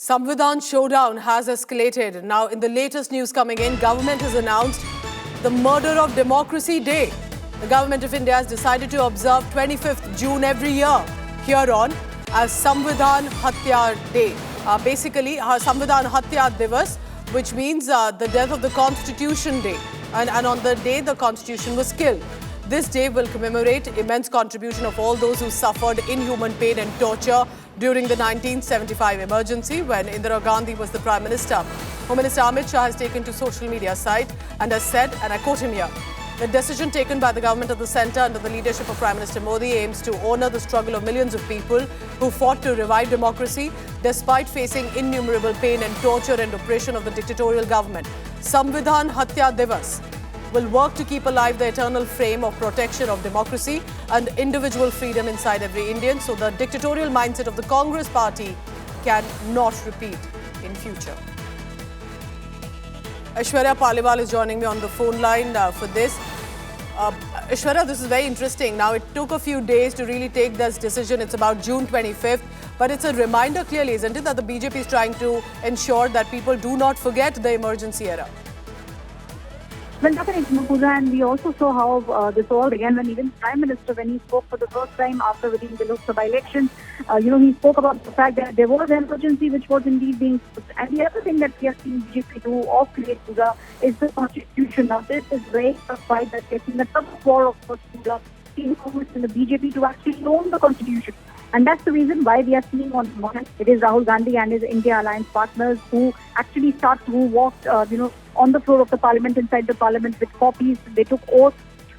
Samvidhan showdown has escalated. Now, in the latest news coming in, government has announced the Murder of Democracy Day. The government of India has decided to observe 25th June every year here on as Samvidhan Hatya Day. Basically, Samvidhan Hatya Diwas, which means the death of the Constitution Day. And on the day the Constitution was killed. This day will commemorate immense contribution of all those who suffered inhuman pain and torture during the 1975 emergency when Indira Gandhi was the Prime Minister. Home Minister Amit Shah has taken to social media site and has said, and I quote him here, the decision taken by the government of the centre under the leadership of Prime Minister Modi aims to honour the struggle of millions of people who fought to revive democracy despite facing innumerable pain and torture and oppression of the dictatorial government. Samvidhan Hatya Diwas will work to keep alive the eternal flame of protection of democracy and individual freedom inside every Indian so the dictatorial mindset of the Congress party can not repeat in future. Aishwarya Paliwal is joining me on the phone line for this. Aishwarya, this is very interesting. Now, it took a few days to really take this decision. It's about June 25th. But it's a reminder clearly, isn't it, that the BJP is trying to ensure that people do not forget the emergency era. Well, definitely, Pooja, and we also saw how this all began when even Prime Minister, when he spoke for the first time after winning the Lok Sabha elections, he spoke about the fact that there was an emergency which was indeed being put. And the other thing that we have seen BJP do of late, Pooja, is the Constitution. Now, this is very tough fight that we have seen the tug of war of Pooja, in Congress and the BJP to actually own the Constitution. And that's the reason why we are seeing on one hand, it is Rahul Gandhi and his India alliance partners who actually walked, on the floor of the parliament, inside the parliament with copies. They took oaths,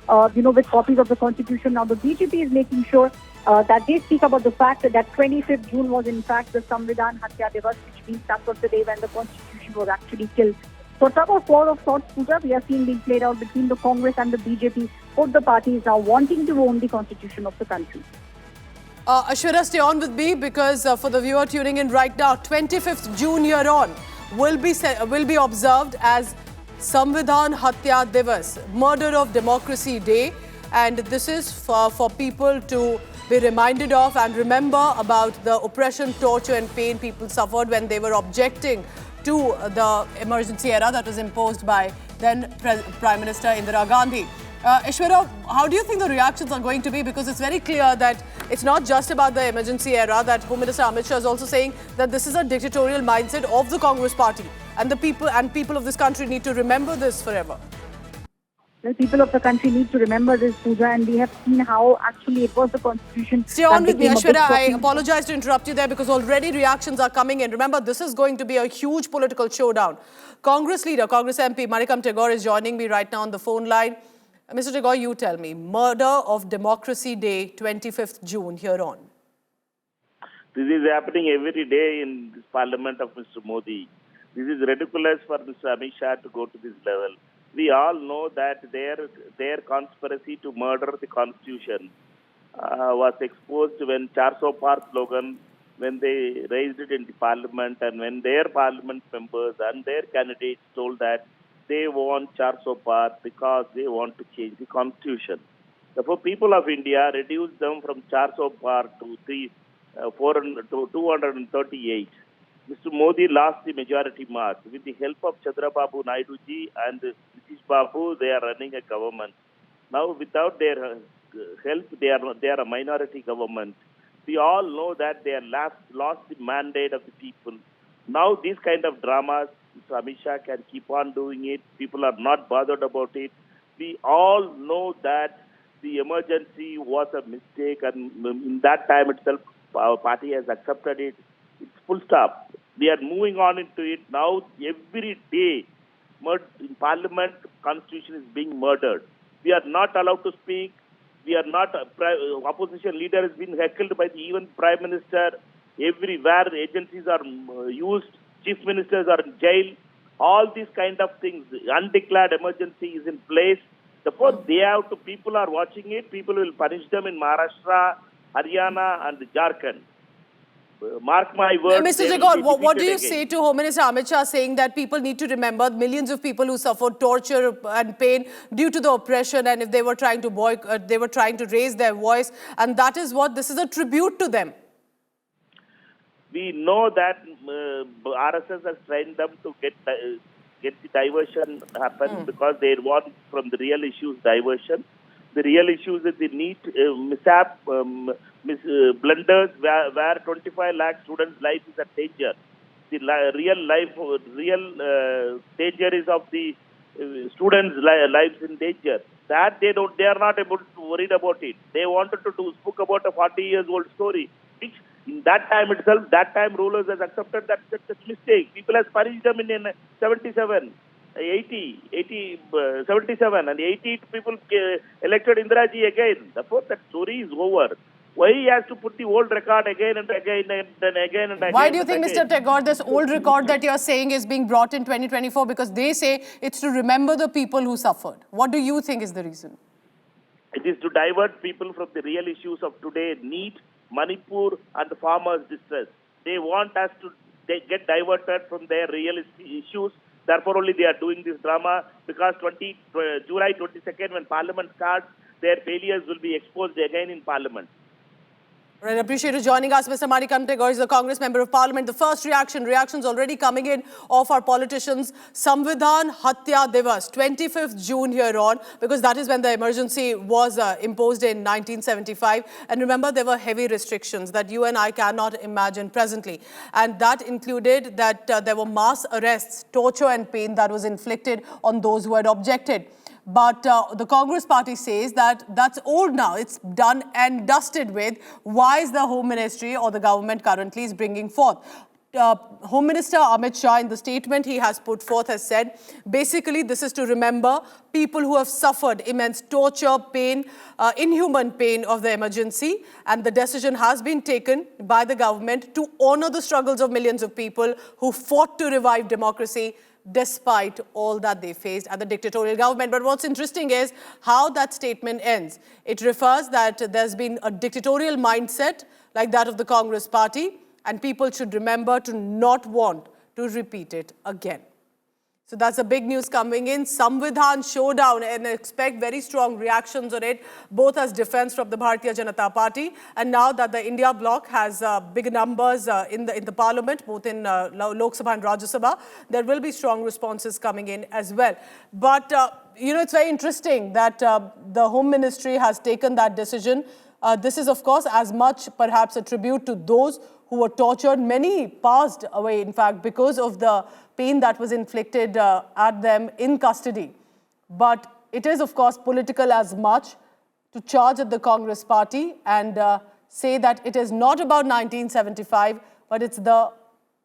with copies of the Constitution. Now, the BJP is making sure that they speak about the fact that 25th June was in fact the Samvidhan Hatya Diwas, which means that was the day when the Constitution was actually killed. So, tug of war of sorts, Pooja, we are seeing being played out between the Congress and the BJP. Both the parties now wanting to own the Constitution of the country. Aishwarya, stay on with me because for the viewer tuning in right now, 25th June here on will be observed as Samvidhan Hatya Diwas, Murder of Democracy Day. And this is for people to be reminded of and remember about the oppression, torture and pain people suffered when they were objecting to the emergency era that was imposed by then Prime Minister Indira Gandhi. Aishwarya, how do you think the reactions are going to be? Because it's very clear that it's not just about the emergency era, that Home Minister Amit Shah is also saying that this is a dictatorial mindset of the Congress party. And the people of this country need to remember this forever. The people of the country need to remember this, Pooja, and we have seen how actually it was the Constitution. Stay on with me, Aishwarya. I apologize to interrupt you there because already reactions are coming in. Remember, this is going to be a huge political showdown. Congress leader, Congress MP Marikam Tagore is joining me right now on the phone line. Mr. Tagore, you tell me, Murder of Democracy Day, 25th June, here on. This is happening every day in this parliament of Mr. Modi. This is ridiculous for Mr. Amit Shah to go to this level. We all know that their conspiracy to murder the Constitution was exposed when 400 Par slogan, when they raised it in the parliament and when their parliament members and their candidates told that they want 400 Par because they want to change the Constitution. Therefore, people of India reduced them from 400 Par to 238. Mr. Modi lost the majority mark. With the help of Chandrababu Naidu ji and Nitish Babu, they are running a government. Now, without their help, they are a minority government. We all know that they have lost the mandate of the people. Now, these kind of dramas, Mr. Amit Shah can keep on doing it. People are not bothered about it. We all know that the emergency was a mistake, and in that time itself, our party has accepted it. It's full stop. We are moving on into it now. Every day, in Parliament, Constitution is being murdered. We are not allowed to speak. We are not. Opposition leader has been heckled by even Prime Minister. Everywhere agencies are used. Chief ministers are in jail. All these kind of things. Undeclared emergency is in place. Therefore, people are watching it. People will punish them in Maharashtra, Haryana and Jharkhand. Mark my words. Mr. Tagore, what do you say to Home Minister Amit Shah saying that people need to remember millions of people who suffered torture and pain due to the oppression, and if they were trying to boycott, they were trying to raise their voice, and that is what this is a tribute to them? We know that RSS has trained them to get the diversion happen because they want from the real issues diversion. The real issues is the NEET mishap, blunders where 25 lakh students' life is at danger. The real danger is of the students' lives in danger. That they are not able to worried about it. They wanted to spoke about a 40-year-old story, which in that time itself, that time rulers has accepted that that's a mistake. People has punished them in 77, 77, and 80 people elected Indira Ji again. Therefore, that story is over. Why he has to put the old record again and again and then again and again? Why do you think, Mr. Tagore, this old record that you're saying is being brought in 2024? Because they say it's to remember the people who suffered. What do you think is the reason? It is to divert people from the real issues of today, NEET, Manipur, and the farmers' distress. They want us to get diverted from their real issues. Therefore, only they are doing this drama, because July 22nd, when Parliament starts, their failures will be exposed again in Parliament. Right, appreciate you joining us, Mr. Manikam Tagore is the Congress Member of Parliament. The first reactions already coming in of our politicians. Samvidhan Hatya Diwas, 25th June here on, because that is when the emergency was imposed in 1975. And remember, there were heavy restrictions that you and I cannot imagine presently. And that included that there were mass arrests, torture and pain that was inflicted on those who had objected. But the Congress party says that that's old now. It's done and dusted with. Why is the Home Ministry or the government currently is bringing forth? Home Minister Amit Shah, in the statement he has put forth, has said, basically this is to remember people who have suffered immense torture, pain, inhuman pain of the emergency. And the decision has been taken by the government to honor the struggles of millions of people who fought to revive democracy despite all that they faced at the dictatorial government. But what's interesting is how that statement ends. It refers that there's been a dictatorial mindset like that of the Congress party, and people should remember to not want to repeat it again. So that's the big news coming in. Samvidhan showdown, and expect very strong reactions on it, both as defense from the Bharatiya Janata Party, and now that the India bloc has big numbers in the parliament, both in Lok Sabha and Rajya Sabha, there will be strong responses coming in as well. But, you know, it's very interesting that the Home Ministry has taken that decision. This is, of course, as much perhaps a tribute to those who were tortured. Many passed away, in fact, because of the pain that was inflicted at them in custody. But it is, of course, political as much to charge at the Congress party and say that it is not about 1975, but it's the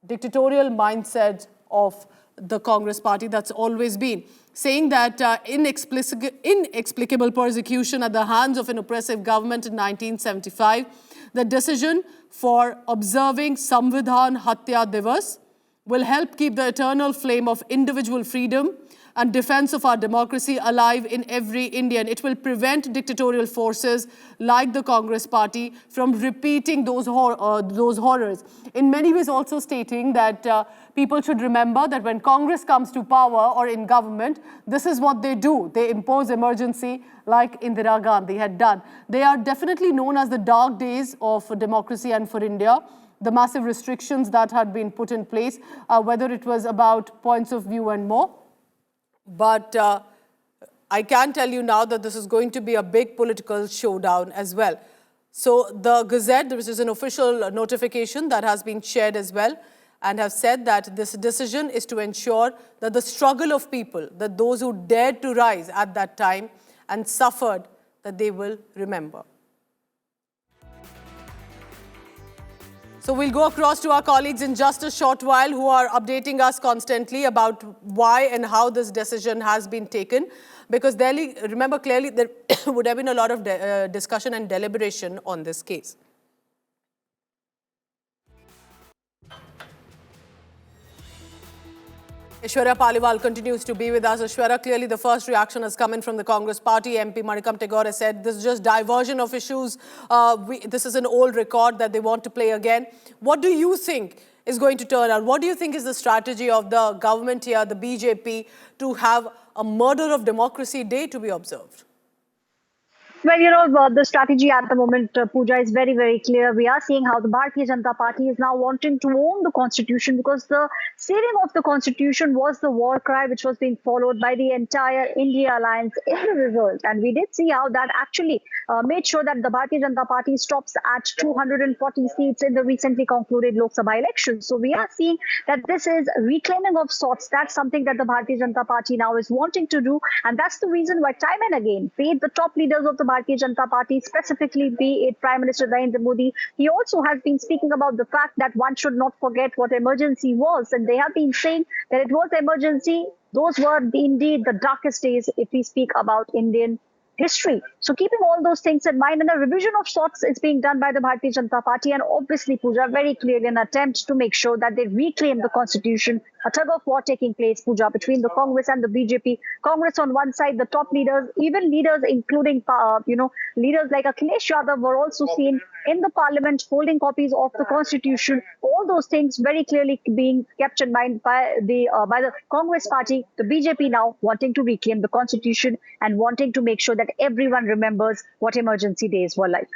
dictatorial mindset of the Congress party that's always been. Saying that inexplicable persecution at the hands of an oppressive government in 1975, the decision for observing Samvidhan Hatya Diwas will help keep the eternal flame of individual freedom and defense of our democracy alive in every Indian. It will prevent dictatorial forces like the Congress party from repeating those horrors. In many ways also stating that people should remember that when Congress comes to power or in government, this is what they do. They impose emergency like Indira Gandhi had done. They are definitely known as the dark days of democracy and for India. The massive restrictions that had been put in place, whether it was about points of view and more. But I can tell you now that this is going to be a big political showdown as well. So the Gazette, which is an official notification that has been shared as well, and have said that this decision is to ensure that the struggle of people, that those who dared to rise at that time and suffered, that they will remember. So we'll go across to our colleagues in just a short while who are updating us constantly about why and how this decision has been taken. Because remember clearly there would have been a lot of discussion and deliberation on this case. Aishwarya Paliwal continues to be with us. Aishwarya, clearly the first reaction has come in from the Congress party. MP Manikam Tagore has said this is just diversion of issues. This is an old record that they want to play again. What do you think is going to turn out? What do you think is the strategy of the government here, the BJP, to have a murder of democracy day to be observed? Well, the strategy at the moment, Pooja, is very, very clear. We are seeing how the Bharatiya Janata Party is now wanting to own the constitution, because the saving of the constitution was the war cry which was being followed by the entire India alliance in the result. And we did see how that actually made sure that the Bharatiya Janata Party stops at 240 seats in the recently concluded Lok Sabha elections. So we are seeing that this is reclaiming of sorts. That's something that the Bharatiya Janata Party now is wanting to do. And that's the reason why time and again, be it the top leaders of the Bharatiya Janata Party, specifically be it Prime Minister Narendra Modi, he also has been speaking about the fact that one should not forget what emergency was. And they have been saying that it was emergency. Those were indeed the darkest days if we speak about Indian history. So keeping all those things in mind, and a revision of sorts is being done by the Bharatiya Janata Party, and obviously, Pooja, very clearly an attempt to make sure that they reclaim the constitution. A tug of war taking place, Pooja, between the Congress and the BJP. Congress on one side, the top leaders, even leaders including, leaders like Akhilesh Yadav were also seen in the parliament holding copies of the constitution. All those things very clearly being kept in mind by the Congress party, the BJP now wanting to reclaim the constitution and wanting to make sure that everyone remembers what emergency days were like.